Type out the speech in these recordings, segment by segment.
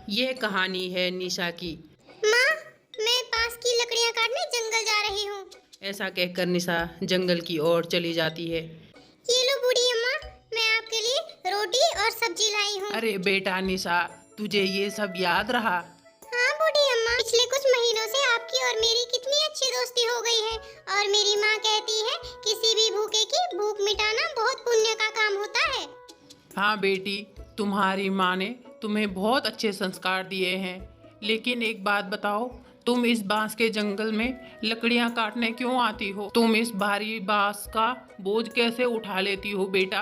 ये कहानी है निशा की। माँ, मैं बांस की लकड़ियाँ काटने जंगल जा रही हूँ। ऐसा कहकर निशा जंगल की ओर चली जाती है। ये लो बूढ़ी अम्मा, मैं आपके लिए रोटी और सब्जी लाई हूँ। अरे बेटा निशा, तुझे ये सब याद रहा? हाँ बूढ़ी अम्मा, पिछले कुछ महीनों से आपकी और मेरी कितनी अच्छी दोस्ती हो गई है। और मेरी माँ कहती है किसी भी भूखे की भूख मिटाना बहुत पुण्य का काम होता है। हाँ बेटी, तुम्हारी माँ ने तुम्हें बहुत अच्छे संस्कार दिए हैं। लेकिन एक बात बताओ, तुम इस बांस के जंगल में लकड़ियाँ काटने क्यों आती हो? तुम इस भारी बांस का बोझ कैसे उठा लेती हो बेटा?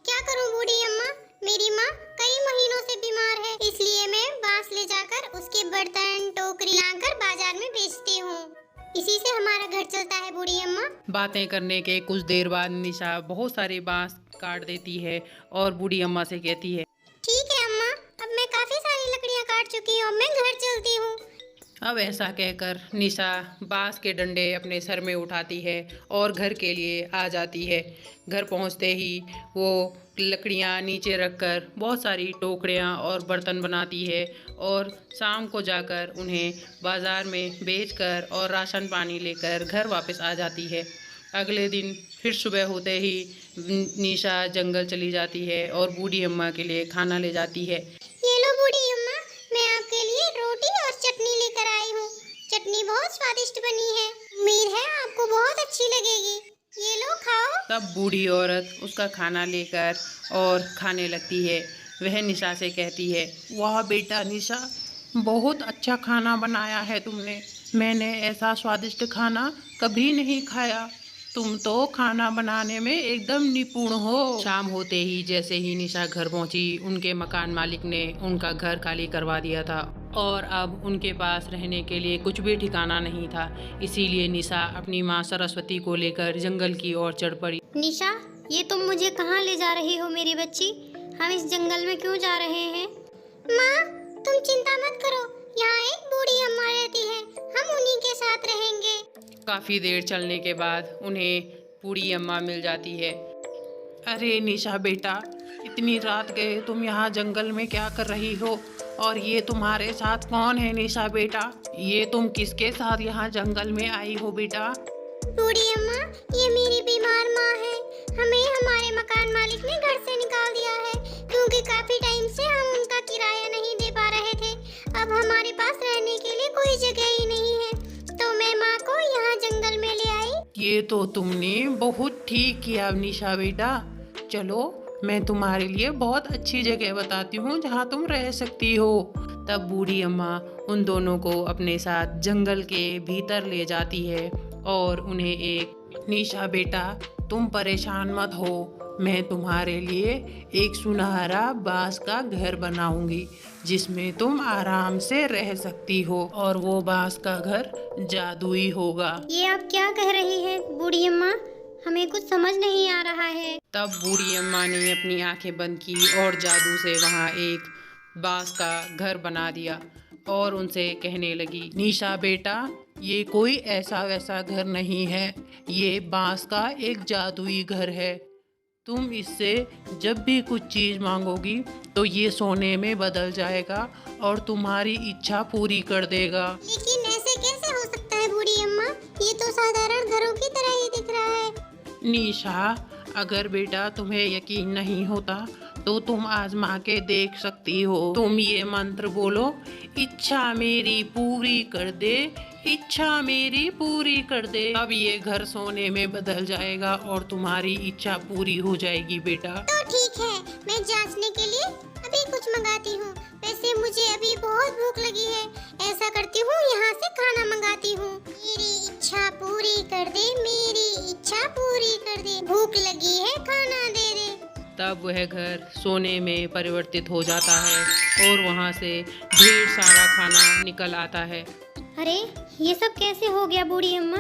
क्या करूँ बूढ़ी अम्मा, मेरी माँ कई महीनों से बीमार है, इसलिए मैं बांस ले जाकर उसके बर्तन टोकरी लाकर बाजार में बेचती हूँ। इसी से हमारा घर चलता है बूढ़ी अम्मा। बातें करने के कुछ देर बाद निशा बहुत सारे बांस काट देती है और बूढ़ी अम्मा से कहती है, ठीक है अम्मा, अब मैं काफी सारी लकड़ियाँ काट चुकी हूँ, अब मैं घर चलती हूँ। अब ऐसा कहकर निशा बांस के डंडे अपने सर में उठाती है और घर के लिए आ जाती है। घर पहुंचते ही वो लकड़ियां नीचे रखकर बहुत सारी टोकरियां और बर्तन बनाती है और शाम को जाकर उन्हें बाज़ार में बेचकर और राशन पानी लेकर घर वापस आ जाती है। अगले दिन फिर सुबह होते ही निशा जंगल चली जाती है और बूढ़ी अम्मा के लिए खाना ले जाती है। ये लो बूढ़ी अम्मा, मैं आपके लिए रोटी और चटनी लेकर आई हूँ। चटनी बहुत स्वादिष्ट बनी है, उम्मीद है आपको बहुत अच्छी लगेगी। ये लो खाओ। तब बूढ़ी औरत उसका खाना लेकर और खाने लगती है। वह निशा से कहती है, वाह बेटा निशा, बहुत अच्छा खाना बनाया है तुमने। मैंने ऐसा स्वादिष्ट खाना कभी नहीं खाया। तुम तो खाना बनाने में एकदम निपुण हो। शाम होते ही जैसे ही निशा घर पहुंची, उनके मकान मालिक ने उनका घर खाली करवा दिया था और अब उनके पास रहने के लिए कुछ भी ठिकाना नहीं था। इसीलिए निशा अपनी माँ सरस्वती को लेकर जंगल की ओर चढ़ पड़ी। निशा, ये तुम मुझे कहाँ ले जा रही हो मेरी बच्ची? हम इस जंगल में क्यों जा रहे हैं? माँ, तुम चिंता मत करो, यहाँ एक बूढ़ी अम्मा रहती है, हम उन्हीं के साथ रहेंगे। काफ़ी देर चलने के बाद उन्हें बूढ़ी अम्मा मिल जाती है। अरे निशा बेटा, इतनी रात गए तुम यहाँ जंगल में क्या कर रही हो? और ये तुम्हारे साथ कौन है निशा बेटा? ये तुम किसके साथ यहाँ जंगल में आई हो बेटा? बूढ़ी अम्मा, ये मेरी बीमार माँ है। हमें हमारे मकान मालिक ने घर से निकाल दिया है, क्योंकि काफी टाइम से हम उनका किराया नहीं दे पा रहे थे। अब हमारे पास रहने के लिए कोई जगह ही नहीं है, तो मैं माँ को यहाँ जंगल में ले आई। ये तो तुमने बहुत ठीक किया निशा बेटा। चलो, मैं तुम्हारे लिए बहुत अच्छी जगह बताती हूँ जहाँ तुम रह सकती हो। तब बूढ़ी अम्मा उन दोनों को अपने साथ जंगल के भीतर ले जाती है और उन्हें एक, निशा बेटा तुम परेशान मत हो, मैं तुम्हारे लिए एक सुनहरा बांस का घर बनाऊंगी जिसमें तुम आराम से रह सकती हो, और वो बांस का घर जादुई होगा। ये आप क्या कह रही है बूढ़ी अम्मा? हमें कुछ समझ नहीं आ रहा है। तब बूढ़ी अम्मा ने अपनी आंखें बंद की और जादू से वहाँ एक बांस का घर बना दिया और उनसे कहने लगी, निशा बेटा, ये कोई ऐसा वैसा घर नहीं है, ये बांस का एक जादुई घर है। तुम इससे जब भी कुछ चीज़ मांगोगी तो ये सोने में बदल जाएगा और तुम्हारी इच्छा पूरी कर देगा। लेकिन ऐसे कैसे हो सकता है बूढ़ी अम्मा? ये तो साधारण घरों की तरह ही दिख रहा है। निशा, अगर बेटा तुम्हें यकीन नहीं होता तो तुम आजमा के देख सकती हो। तुम ये मंत्र बोलो, इच्छा मेरी पूरी कर दे, इच्छा मेरी पूरी कर दे। अब ये घर सोने में बदल जाएगा और तुम्हारी इच्छा पूरी हो जाएगी बेटा। तो ठीक है, मैं जांचने के लिए अभी कुछ मंगाती हूँ। वैसे मुझे अभी बहुत भूख लगी है, ऐसा करती हूँ यहाँ से खाना मंगाती हूँ। मेरी इच्छा पूरी कर दे, मेरी इच्छा पूरी कर दे, भूख लगी है खाना दे दे। तब वह घर सोने में परिवर्तित हो जाता है और वहाँ से ढेर सारा खाना निकल आता है। अरे, ये सब कैसे हो गया बूढ़ी अम्मा?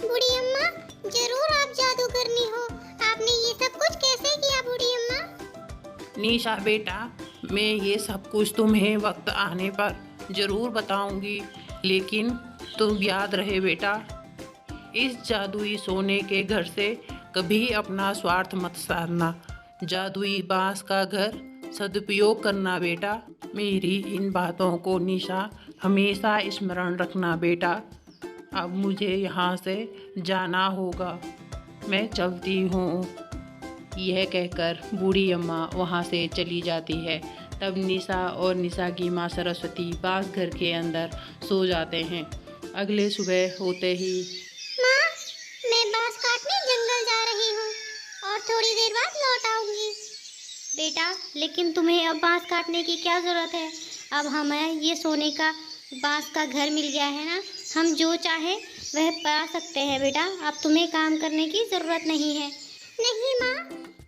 बूढ़ी अम्मा, जरूर आप जादू करनी हो। आपने ये सब कुछ कैसे किया बूढ़ी अम्मा? निशा बेटा, मैं ये सब कुछ तुम्हें वक्त आने पर ज़रूर बताऊंगी, लेकिन तुम याद रहे बेटा, इस जादुई सोने के घर से कभी अपना स्वार्थ मत साधना। जादुई बांस का घर सदुपयोग करना बेटा। मेरी इन बातों को निशा हमेशा स्मरण रखना बेटा। अब मुझे यहाँ से जाना होगा, मैं चलती हूँ। यह कहकर बूढ़ी अम्मा वहाँ से चली जाती है। तब निशा और निशा की माँ सरस्वती बांस घर के अंदर सो जाते हैं। अगले सुबह होते ही माँ, मैं बांस काटने जंगल जा रही हूँ और थोड़ी देर बाद लौट आऊंगी। बेटा, लेकिन तुम्हें अब बांस काटने की क्या जरूरत है? अब हमें ये सोने का बांस का घर मिल गया है ना, हम जो चाहे वह पा सकते हैं बेटा। अब तुम्हें काम करने की जरूरत नहीं है। नहीं माँ,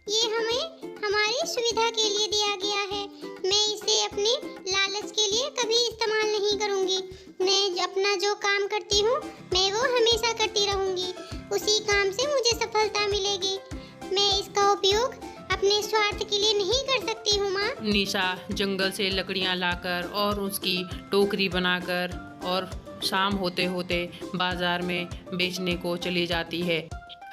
ये हमें हमारी सुविधा के लिए दिया गया है। मैं इसे अपने लालच के लिए कभी इस्तेमाल नहीं करूँगी। मैं अपना जो काम करती हूँ मैं वो हमेशा करती रहूँगी। उसी काम से मुझे सफलता मिलेगी। मैं इसका उपयोग अपने स्वार्थ के लिए नहीं कर सकती हूँ माँ। निशा जंगल से लकड़ियाँ लाकर और उसकी टोकरी बनाकर और शाम होते होते बाजार में बेचने को चली जाती है।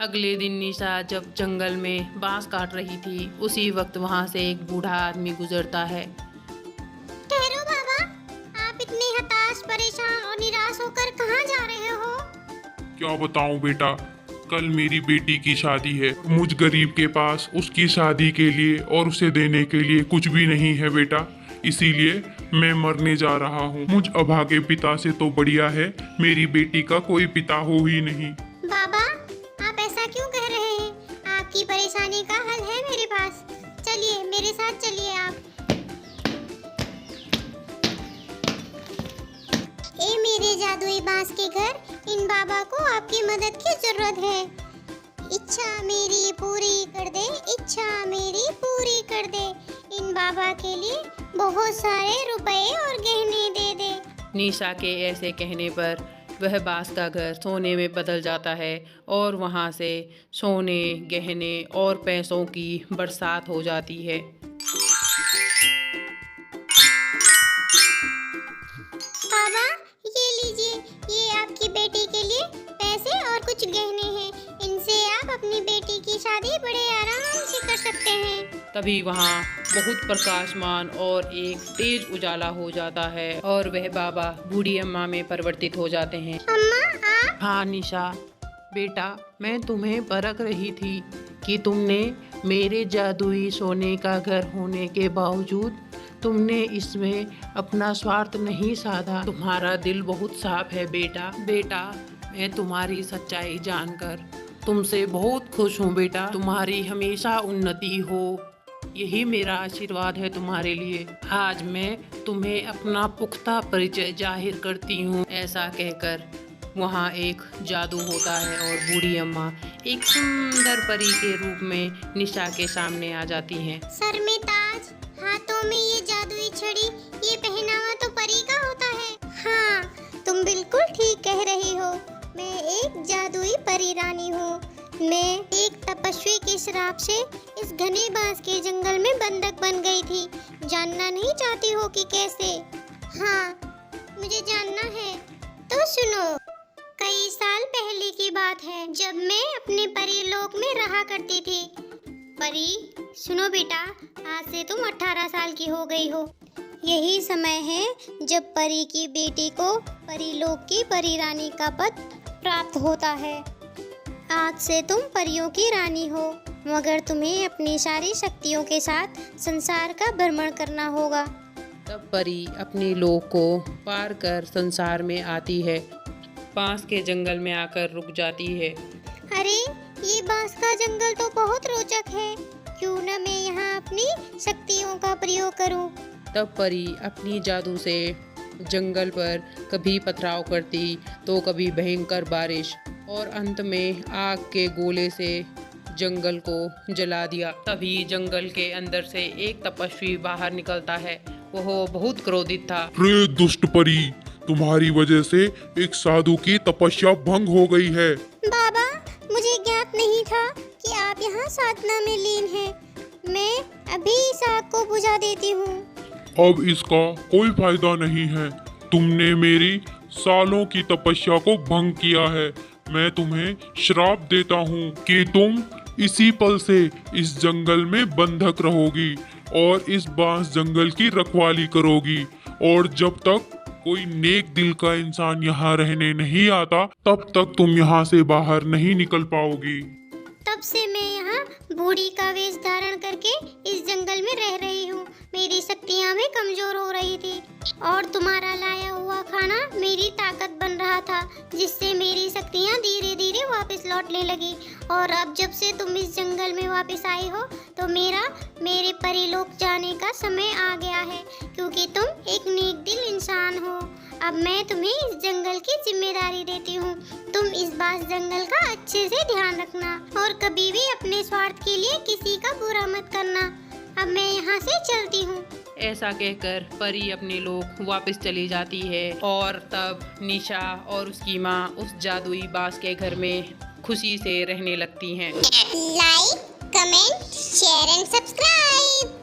अगले दिन निशा जब जंगल में बांस काट रही थी, उसी वक्त वहाँ से एक बूढ़ा आदमी गुजरता है। ठहरो बाबा, आप इतने हताश, परेशान और निराश होकर कहाँ जा रहे हो? क्या बताऊं बेटा, कल मेरी बेटी की शादी है। मुझ गरीब के पास उसकी शादी के लिए और उसे देने के लिए कुछ भी नहीं है बेटा, इसीलिए मैं मरने जा रहा हूँ। मुझ अभागे पिता से तो बढ़िया है मेरी बेटी का कोई पिता हो ही नहीं। बाबा, आप ऐसा क्यों कह रहे हैं? आपकी परेशानी का हल है मेरे पास। चलिए मेरे साथ चलिए आप। ए मेरे जादुई बांस के घर, इन बाबा को आपकी मदद की जरूरत है। इच्छा मेरी पूरी कर दे, इच्छा मेरी पूरी कर दे। इन बाबा के लिए बहुत सारे रुपए और गहने दे दे। निशा के ऐसे कहने पर वह बांस का घर सोने में बदल जाता है और वहाँ से सोने, गहने और पैसों की बरसात हो जाती है। बाबा, ये लीजिए, ये आपकी बेटी के लिए पैसे और कुछ गहने हैं। इनसे आप अपनी बेटी की शादी बड़े आराम से कर सकते हैं। तभी वहाँ बहुत प्रकाशमान और एक तेज उजाला हो जाता है और वह बाबा बूढ़ी अम्मा में परिवर्तित हो जाते हैं। अम्मा, आप? हाँ निशा बेटा, मैं तुम्हें परख रही थी कि तुमने मेरे जादुई सोने का घर होने के बावजूद तुमने इसमें अपना स्वार्थ नहीं साधा। तुम्हारा दिल बहुत साफ है बेटा। बेटा, मैं तुम्हारी सच्चाई जानकर तुमसे बहुत खुश हूँ बेटा। तुम्हारी हमेशा उन्नति हो, यही मेरा आशीर्वाद है तुम्हारे लिए। आज मैं तुम्हें अपना पुख्ता परिचय जाहिर करती हूँ। ऐसा कहकर वहाँ एक जादू होता है और बूढ़ी अम्मा एक सुंदर परी के रूप में निशा के सामने आ जाती हैं। सर में ताज, हाथों में ये जादुई छड़ी, ये पहनावा तो परी का होता है। हाँ, तुम बिल्कुल ठीक कह रही हो। मैं एक जादुई परी रानी हूँ। मैं एक तपस्वी के श्राप से इस घने बांस के जंगल में बंधक बन गई थी। जानना नहीं चाहती हो कि कैसे? हाँ, मुझे जानना है तो सुनो। कई साल पहले की बात है, जब मैं अपने परीलोक में रहा करती थी। परी, सुनो बेटा, आज से तुम 18 साल की हो गई हो। यही समय है जब परी की बेटी को परीलोक की परी रानी का पद प्राप्त होता है। आज से तुम परियों की रानी हो, मगर तुम्हें अपनी सारी शक्तियों के साथ संसार का भ्रमण करना होगा। तब परी अपने लोक को पार कर संसार में आती है। बांस के जंगल में आकर रुक जाती है। अरे, ये बांस का जंगल तो बहुत रोचक है। क्यों न मैं यहाँ अपनी शक्तियों का प्रयोग करूँ। तब परी अपनी जादू से जंगल पर कभी पथराव करती तो कभी भयंकर बारिश और अंत में आग के गोले से जंगल को जला दिया। तभी जंगल के अंदर से एक तपस्वी बाहर निकलता है। वह बहुत क्रोधित था। रे दुष्ट परी, तुम्हारी वजह से एक साधु की तपस्या भंग हो गई है। बाबा, मुझे ज्ञात नहीं था कि आप यहाँ साधना में लीन हैं। मैं अभी इस आग को बुझा देती हूँ। अब इसका कोई फायदा नहीं है। तुमने मेरी सालों की तपस्या को भंग किया है। मैं तुम्हें श्राप देता हूँ कि तुम इसी पल से इस जंगल में बंधक रहोगी। और इस बांस जंगल की रखवाली करोगी। और जब तक कोई नेक दिल का इंसान यहाँ रहने नहीं आता तब तक तुम यहाँ से बाहर नहीं निकल पाओगी। तब से मैं यहाँ बूढ़ी का वेश धारण करके इस जंगल में रह रही हूँ। मेरी शक्तियाँ भी कमजोर हो रही थी और तुम्हारा लाया हुआ खाना मेरी ताकत बन रहा था, जिससे मेरी शक्तियाँ धीरे धीरे वापस लौटने लगी। और अब जब से तुम इस जंगल में वापस आई हो तो मेरे परीलोक जाने का समय आ गया है, क्योंकि तुम एक नेक दिल इंसान हो। अब मैं तुम्हें इस जंगल की जिम्मेदारी देती हूँ। तुम इस बांस जंगल का अच्छे से ध्यान रखना और कभी भी अपने स्वार्थ के लिए किसी का बुरा मत करना। अब मैं यहाँ से चलती हूँ। ऐसा कहकर परी अपने लोक वापस चली जाती है और तब निशा और उसकी माँ उस जादुई बांस के घर में खुशी से रहने लगती हैं। Like, comment, share and subscribe.